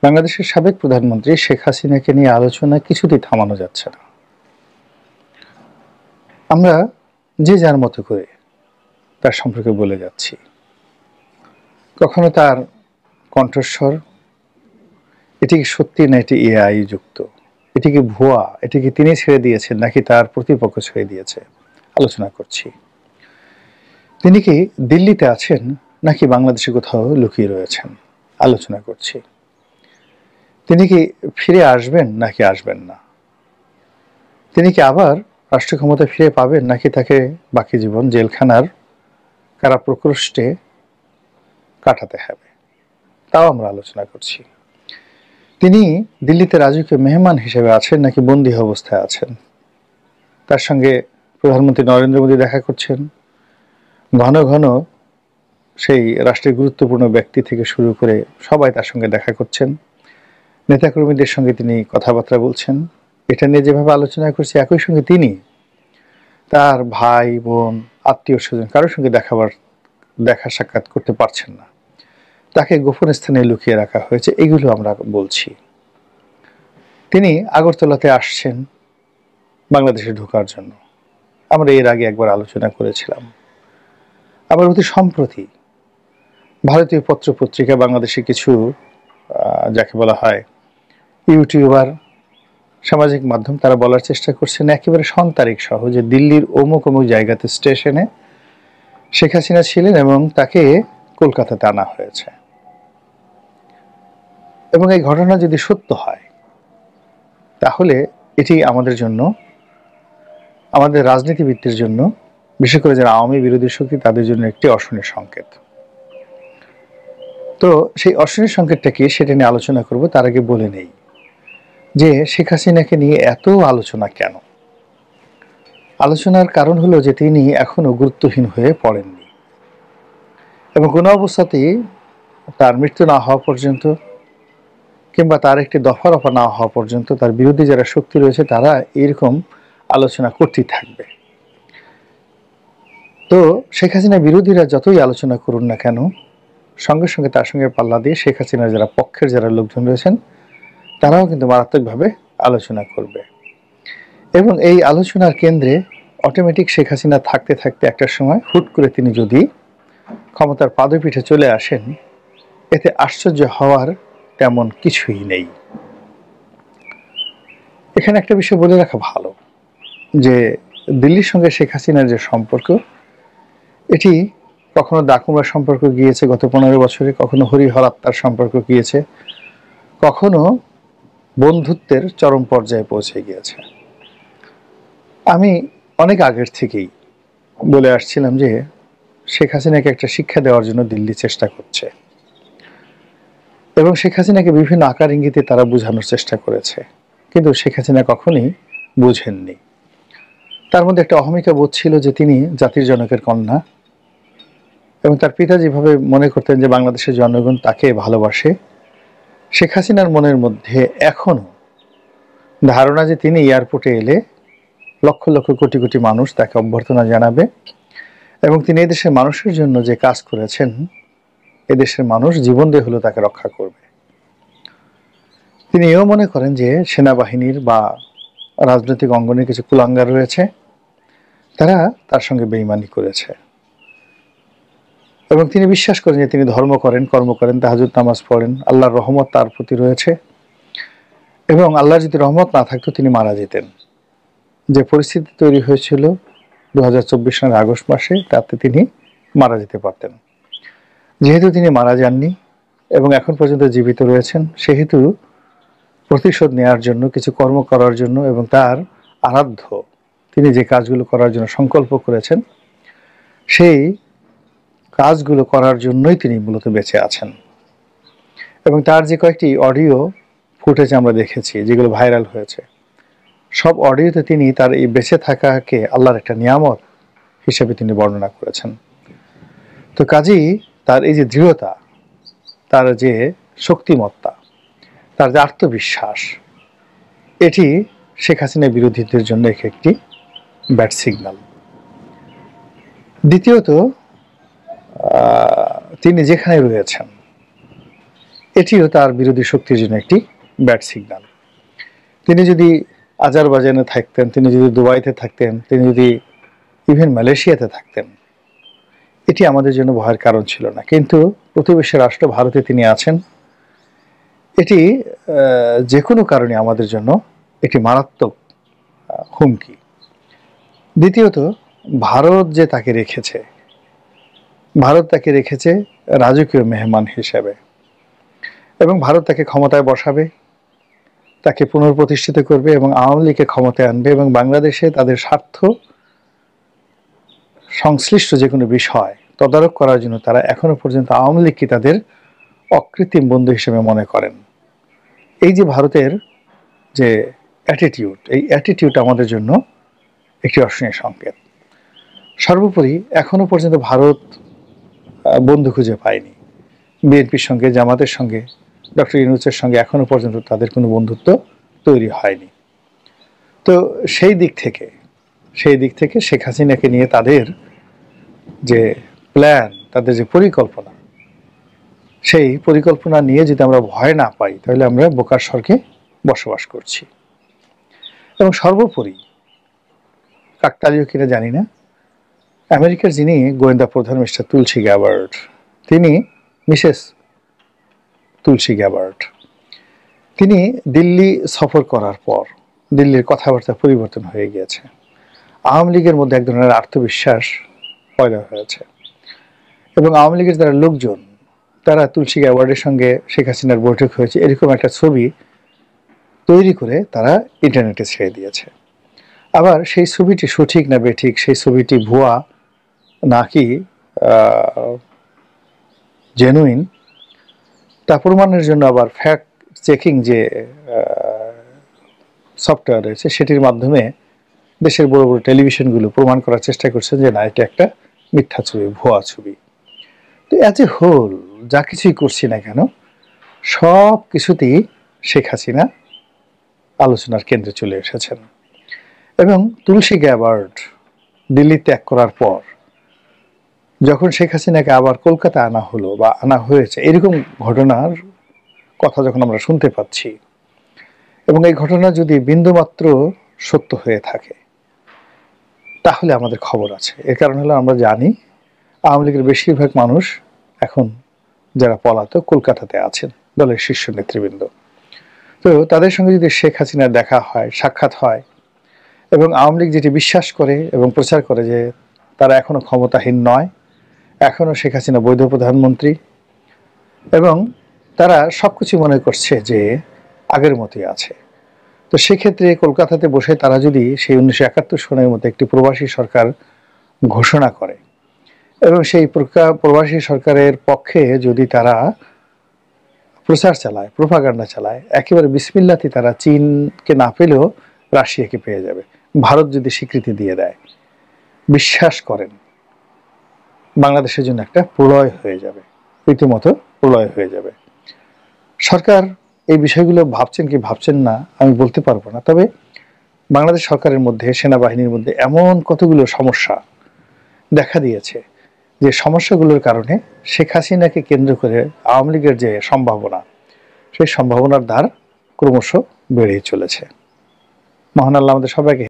বাংলাদেশের সাবেক প্রধানমন্ত্রী শেখ হাসিনাকে নিয়ে আলোচনা কিছুতেই থামানো যাচ্ছে না। আমরা যে যার মতো করে তার সম্পর্কে বলে যাচ্ছি। কখনো তার কণ্ঠস্বর, এটি কি সত্যি না এটি এআই যুক্ত, এটি কি ভুয়া, এটি কি তিনি ছেড়ে দিয়েছেন নাকি তার প্রতিপক্ষ ছেড়ে দিয়েছে, আলোচনা করছি। তিনি কি দিল্লিতে আছেন নাকি বাংলাদেশে কোথাও লুকিয়ে রয়েছেন, আলোচনা করছি। তিনি কি ফিরে আসবেন নাকি আসবেন না, তিনি কি আবার রাষ্ট্র ক্ষমতা ফিরে পাবেন নাকি তাকে বাকি জীবন জেলখানার কারাপ্রকোষ্ঠে কাটাতে হবে, তাও আমরা আলোচনা করছি। তিনি দিল্লিতে রাজকীয় মেহমান হিসেবে আছেন নাকি বন্দী অবস্থায় আছেন, তার সঙ্গে প্রধানমন্ত্রী নরেন্দ্র মোদী দেখা করছেন, ঘন ঘন সেই রাষ্ট্রের গুরুত্বপূর্ণ ব্যক্তি থেকে শুরু করে সবাই তার সঙ্গে দেখা করছেন, নেতাকর্মীদের সঙ্গে তিনি কথাবার্তা বলছেন। এটা নিয়ে যেভাবে আলোচনা করছি, একই সঙ্গে তিনি তার ভাই বোন আত্মীয় স্বজন কারোর সঙ্গে দেখা সাক্ষাৎ করতে পারছেন না, তাকে গোপন স্থানে লুকিয়ে রাখা হয়েছে, এগুলো আমরা বলছি। তিনি আগরতলাতে আসছেন বাংলাদেশে ঢোকার জন্য, আমরা এর আগে একবার আলোচনা করেছিলাম। আবার অতি সম্প্রতি ভারতীয় পত্রপত্রিকা, বাংলাদেশে কিছু যাকে বলা হয় ইউটিউবার, সামাজিক মাধ্যম, তারা বলার চেষ্টা করছেন একেবারে সন্তারিখ সহ যে দিল্লির অমুক অমুক জায়গাতে স্টেশনে শেখ হাসিনা ছিলেন এবং তাকে কলকাতাতে আনা হয়েছে। এবং এই ঘটনা যদি সত্য হয় তাহলে এটি আমাদের জন্য, আমাদের রাজনীতিবিদদের জন্য, বিশেষ করে যারা আওয়ামী বিরোধী শক্তি, তাদের জন্য একটি অশনির সংকেত। তো সেই অশনির সংকেতটা কি সেটা নিয়ে আলোচনা করব। তার আগে বলে নেই যে শেখ হাসিনাকে নিয়ে এত আলোচনা কেন। আলোচনার কারণ হলো যে তিনি এখনো গুরুত্বহীন হয়ে পড়েননি এবং কোনো অবস্থাতেই তার মৃত্যু না হওয়া পর্যন্ত কিংবা তার একটি দফা রফা না হওয়া পর্যন্ত তার বিরোধী যারা শক্তি রয়েছে তারা এরকম আলোচনা করতেই থাকবে। তো শেখ হাসিনা বিরোধীরা যতই আলোচনা করুন না কেন, সঙ্গে সঙ্গে তার সঙ্গে পাল্লা দিয়ে শেখ হাসিনার যারা পক্ষের যারা লোকজন রয়েছেন তারাও কিন্তু মারাত্মকভাবে আলোচনা করবে। এবং এই আলোচনার কেন্দ্রে অটোমেটিক শেখ হাসিনা থাকতে থাকতে একটা সময় হুট করে তিনি যদি ক্ষমতার পাদপীঠে চলে আসেন, এতে আশ্চর্য হওয়ার তেমন কিছুই নেই। এখানে একটা বিষয় বলে রাখা ভালো যে দিল্লির সঙ্গে শেখ হাসিনার যে সম্পর্ক, এটি কখনো ডাকুমার সম্পর্ক গিয়েছে গত 15 বছরে, কখনো হরিহর আত্মার সম্পর্ক গিয়েছে, কখনো বন্ধুত্বের চরম পর্যায়ে পৌঁছে গিয়েছে। আমি অনেক আগের থেকেই বলে আসছিলাম যে শেখ হাসিনাকে একটা শিক্ষা দেওয়ার জন্য দিল্লি চেষ্টা করছে এবং শেখ হাসিনাকে বিভিন্ন আকার ইঙ্গিতে তারা বোঝানোর চেষ্টা করেছে, কিন্তু শেখ হাসিনা কখনোই বুঝেননি। তার মধ্যে একটা অহমিকা বোধ ছিল যে তিনি জাতির জনকের কন্যা এবং তার পিতা যেভাবে মনে করতেন যে বাংলাদেশের জনগণ তাকে ভালোবাসে, শেখ হাসিনার মনের মধ্যে এখনো ধারণা যে তিনি এয়ারপোর্টে এলে লক্ষ লক্ষ কোটি কোটি মানুষ তাকে অভ্যর্থনা জানাবে এবং তিনি এদেশের মানুষের জন্য যে কাজ করেছেন, এদেশের মানুষ জীবন দিয়ে হলেও তাকে রক্ষা করবে। তিনি এও মনে করেন যে সেনাবাহিনীর বা রাজনৈতিক অঙ্গনে কিছু কুলাঙ্গার রয়েছে, তারা তার সঙ্গে বেঈমানি করেছে এবং তিনি বিশ্বাস করেন যে তিনি ধর্ম করেন, কর্ম করেন, তাহাজ্জুদ নামাজ পড়েন, আল্লাহর রহমত তার প্রতি রয়েছে এবং আল্লাহর যদি রহমত না থাকতো তিনি মারা যেতেন। যে পরিস্থিতি তৈরি হয়েছিল 2024 সালের আগস্ট মাসে, তাতে তিনি মারা যেতে পারতেন। যেহেতু তিনি মারা যাননি এবং এখন পর্যন্ত জীবিত রয়েছেন, সেহেতু প্রতিশোধ নেওয়ার জন্য, কিছু কর্ম করার জন্য এবং তার আরাধ্য তিনি যে কাজগুলো করার জন্য সংকল্প করেছেন, সেই কাজগুলো করার জন্যই তিনি মূলত বেঁচে আছেন। এবং তার যে কয়েকটি অডিও ফুটেজ আমরা দেখেছি যেগুলো ভাইরাল হয়েছে, সব অডিওতে তিনি তার এই বেঁচে থাকাকে আল্লাহর একটা নিয়ামত হিসেবে তিনি বর্ণনা করেছেন। তো কাজেই তার এই যে দৃঢ়তা, তার যে শক্তিমত্তা, তার যে আত্মবিশ্বাস, এটি শেখ হাসিনা বিরোধীদের জন্য একটি ব্যাড সিগন্যাল। দ্বিতীয়ত, তিনি যেখানে রয়েছেন এটিও তার বিরোধী শক্তির জন্য একটি ব্যাড সিগন্যাল। তিনি যদি আজারবাইজানে থাকতেন, তিনি যদি দুবাইতে থাকতেন, তিনি যদি ইভেন মালয়েশিয়াতে থাকতেন, এটি আমাদের জন্য ভয়ের কারণ ছিল না। কিন্তু প্রতিবেশী রাষ্ট্র ভারতে তিনি আছেন, এটি যে কোনো কারণে আমাদের জন্য একটি মারাত্মক হুমকি। দ্বিতীয়ত, ভারত যে তাকে রেখেছে, ভারত তাকে রেখেছে রাজকীয় মেহমান হিসেবে, এবং ভারত তাকে ক্ষমতায় বসাবে, তাকে পুনর্প্রতিষ্ঠিত করবে এবং আওয়ামী লীগকে ক্ষমতায় আনবে, এবং বাংলাদেশে তাদের স্বার্থ সংশ্লিষ্ট যে কোনো বিষয় তদারক করার জন্য তারা এখনো পর্যন্ত আওয়ামী লীগকে তাদের অকৃত্রিম বন্ধু হিসেবে মনে করেন। এই যে ভারতের যে অ্যাটিটিউড, এই অ্যাটিটিউড আমাদের জন্য একটি অশনীয় সংকেত। সর্বোপরি এখনো পর্যন্ত ভারত বন্ধু খুঁজে পায়নি। বিএনপির সঙ্গে, জামাতের সঙ্গে, ডক্টর ইউনূসের সঙ্গে এখনো পর্যন্ত তাদের কোনো বন্ধুত্ব তৈরি হয়নি। তো সেই দিক থেকে শেখ হাসিনাকে নিয়ে তাদের যে প্ল্যান, তাদের যে পরিকল্পনা, সেই পরিকল্পনা নিয়ে যদি আমরা ভয় না পাই, তাহলে আমরা বোকার স্বর্গে বসবাস করছি। এবং সর্বোপরি, কাকতালীয় কিনা জানি না, আমেরিকার যিনি গোয়েন্দা প্রধান মিস্টার তুলসী গ্যাবার্ড, তিনি মিসেস তুলসী গ্যাবার্ড, তিনি দিল্লি সফর করার পর দিল্লির কথাবার্তা পরিবর্তন হয়ে গিয়েছে। আওয়ামী লীগের মধ্যে এক ধরনের আত্মবিশ্বাস পয়দা হয়েছে, এবং আওয়ামী লীগের যারা লোকজন, তারা তুলসী গ্যাবার্ডের সঙ্গে শেখ হাসিনার বৈঠক হয়েছে এরকম একটা ছবি তৈরি করে তারা ইন্টারনেটে ছেড়ে দিয়েছে। আবার সেই ছবিটি সঠিক না বেঠিক, সেই ছবিটি ভুয়া নাকি জেনুইন, তা প্রমাণের জন্য আবার ফ্যাক্ট চেকিং যে সফটওয়্যার রয়েছে, সেটির মাধ্যমে দেশের বড় বড় টেলিভিশনগুলো প্রমাণ করার চেষ্টা করছে যে না, এটা একটা মিথ্যা ছবি, ভুয়া ছবি। তো অ্যাজ এ হোল যা কিছুই করছি না কেন, সব কিছুতেই শেখ হাসিনা আলোচনার কেন্দ্রে চলে এসেছেন। এবং তুলসী গ্যাবার্ড দিল্লি ত্যাগ করার পর যখন শেখ হাসিনাকে আবার কলকাতা আনা হলো বা আনা হয়েছে, এরকম ঘটনার কথা যখন আমরা শুনতে পাচ্ছি, এবং এই ঘটনা যদি বিন্দুমাত্র সত্য হয়ে থাকে, তাহলে আমাদের খবর আছে। এর কারণ হলো আমরা জানি আওয়ামী লীগের বেশিরভাগ মানুষ এখন যারা পলাতক কলকাতাতে আছেন, দলের শীর্ষ নেতৃবৃন্দ। তো তাদের সঙ্গে যদি শেখ হাসিনার দেখা হয়, সাক্ষাৎ হয়, এবং আওয়ামী লীগ যেটি বিশ্বাস করে এবং প্রচার করে যে তারা এখনো ক্ষমতাহীন নয়, এখনো শেখ হাসিনা বৈধ প্রধানমন্ত্রী, এবং তারা সবকিছু মনে করছে যে আগের মতোই আছে, তো সেক্ষেত্রে কলকাতাতে বসে তারা যদি সেই 1971 সনের মতো একটি প্রবাসী সরকার ঘোষণা করে, এবং সেই প্রবাসী সরকারের পক্ষে যদি তারা প্রচার চালায়, প্রোপাগান্ডা চালায়, একেবারে বিসমিল্লাতে তারা চীনকে না পেলেও রাশিয়াকে পেয়ে যাবে। ভারত যদি স্বীকৃতি দিয়ে দেয়, বিশ্বাস করেন বাংলাদেশের জন্য একটা প্রলয় হয়ে যাবে, রীতিমতো প্রলয় হয়ে যাবে। সরকার এই বিষয়গুলো ভাবছেন কি ভাবছেন না আমি বলতে পারবো না, তবে বাংলাদেশ সরকারের মধ্যে, সেনাবাহিনীর মধ্যে এমন কতগুলো সমস্যা দেখা দিয়েছে যে সমস্যাগুলোর কারণে শেখ হাসিনাকে কেন্দ্র করে আওয়ামী লীগের যে সম্ভাবনা, সেই সম্ভাবনার দ্বার ক্রমশ বেড়েই চলেছে। মহান আল্লাহ আমাদের সবাইকে